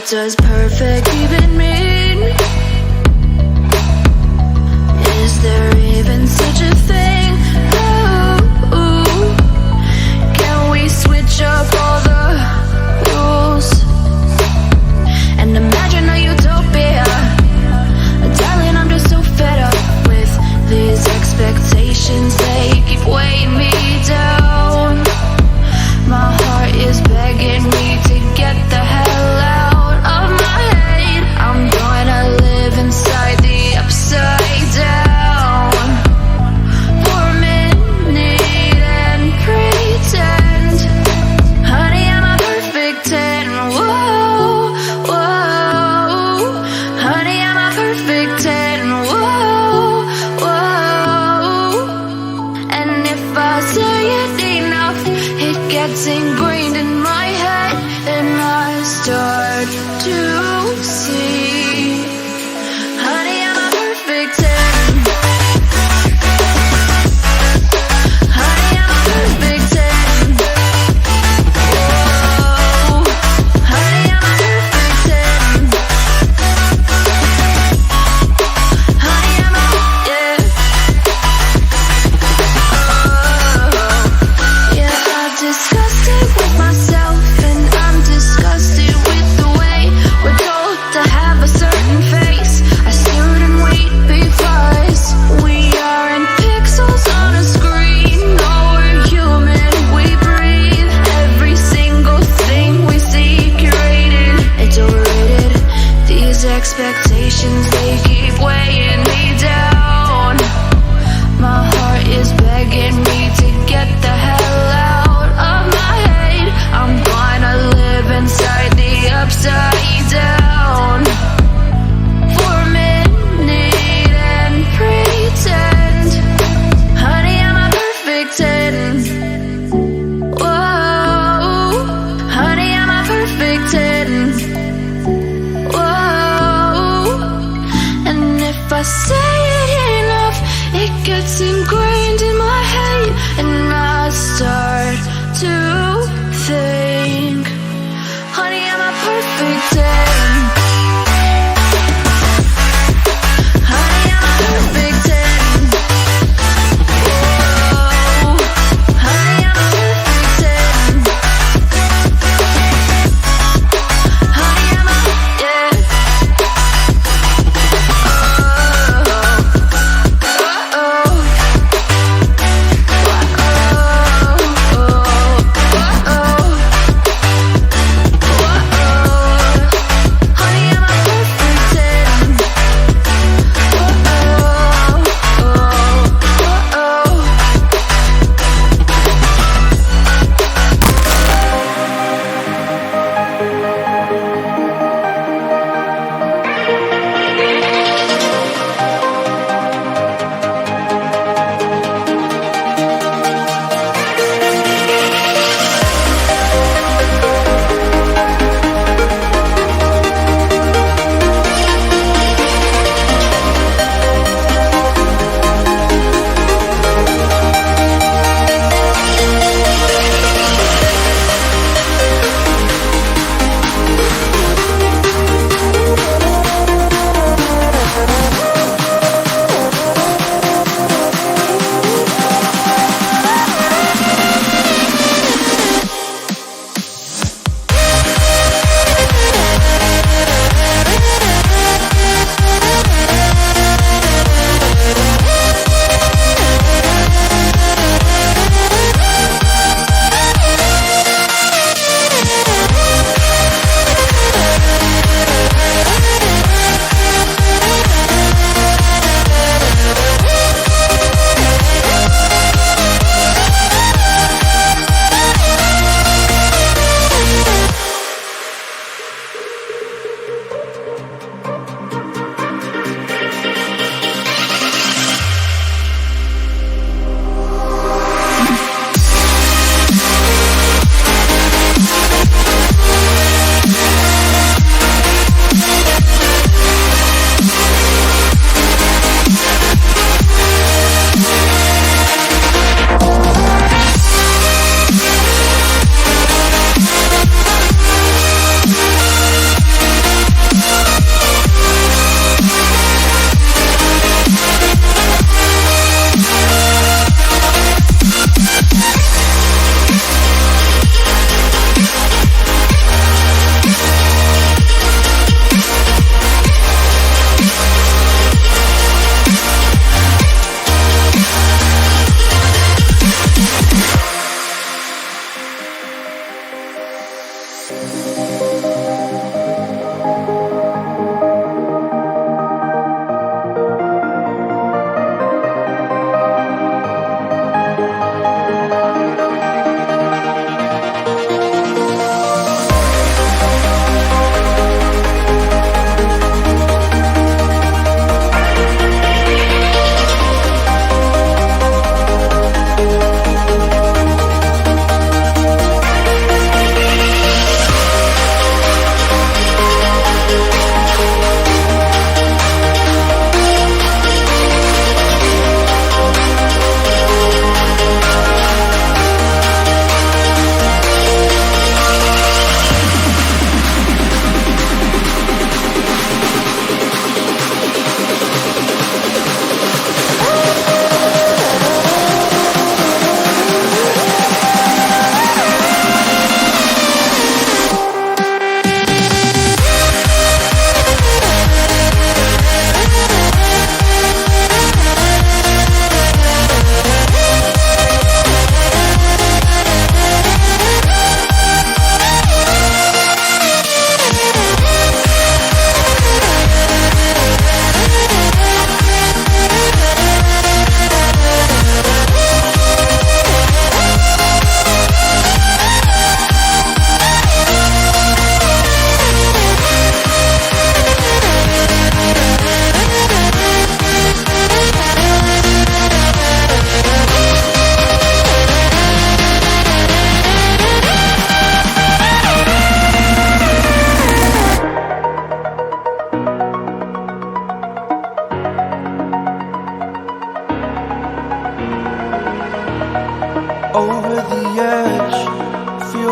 does perfect even mean? Is there even such a thing? Ooh, can we switch up all the rules and imagine a utopia? Darling, I'm just so fed up with these expectations. They keep weighing me down. My heart is begging me to get the hell out of my head. I'm gonna live inside the upside down for a minute and pretend, honey, I'm a perfect 10. Whoa, whoa, honey, I'm a perfect 10. Whoa, whoa, and if I say it enough, it gets ingrained in my head, and I start to see, honey, I'm a perfect 10. Honey, I'm a perfect 10. Whoa, honey, I'm a perfect 10. Honey, I'm a, yeah. Yeah, I've discussed it with myself, and I'm disgusted with the way we're told to have a certain face. I shouldn't wait because we aren't pixels on a screen. No, we're human, we breathe. Every single thing we see curated. It's overrated. These expectations, they keep weighing me down. My heart is begging me to get the hell out of my head. I'm gonna live inside the upside down for a minute and pretend, honey, I'm a perfect 10. Whoa, honey, I'm a perfect 10. Whoa,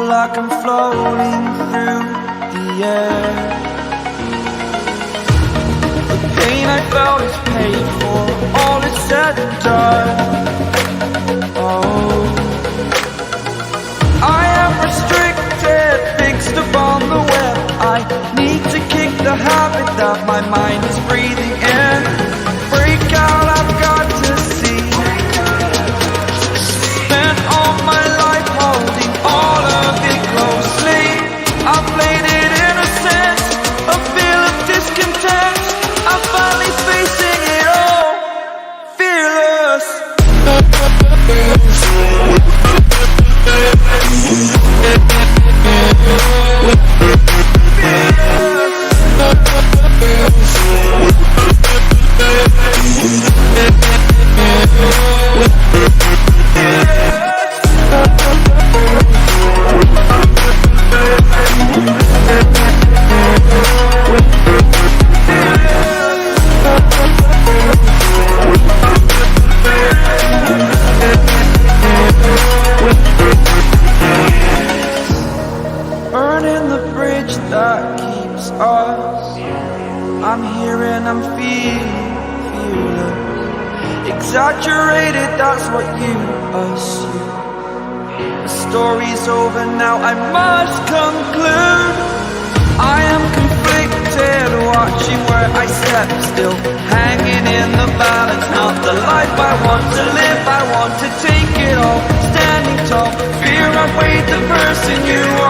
like I'm floating through the air. The pain I felt is paid for, all is said and done. Oh, I am restricted, fixed upon the web. I need to kick the habit that my mind is breathing in. Break out, I've got to see. Spent all my life holding all of it closely. I played it innocent, a feel of discontent. I'm finally facing it all, fearless. Burning the bridge that keeps us. I'm here and I'm feeling exaggerated, that's what you assume. The story's over now, I must conclude. I am conflicted, watching where I step still, hanging in the balance. Not the life I want to live, I want to take it all. Standing tall, fear I've weighed the person you are.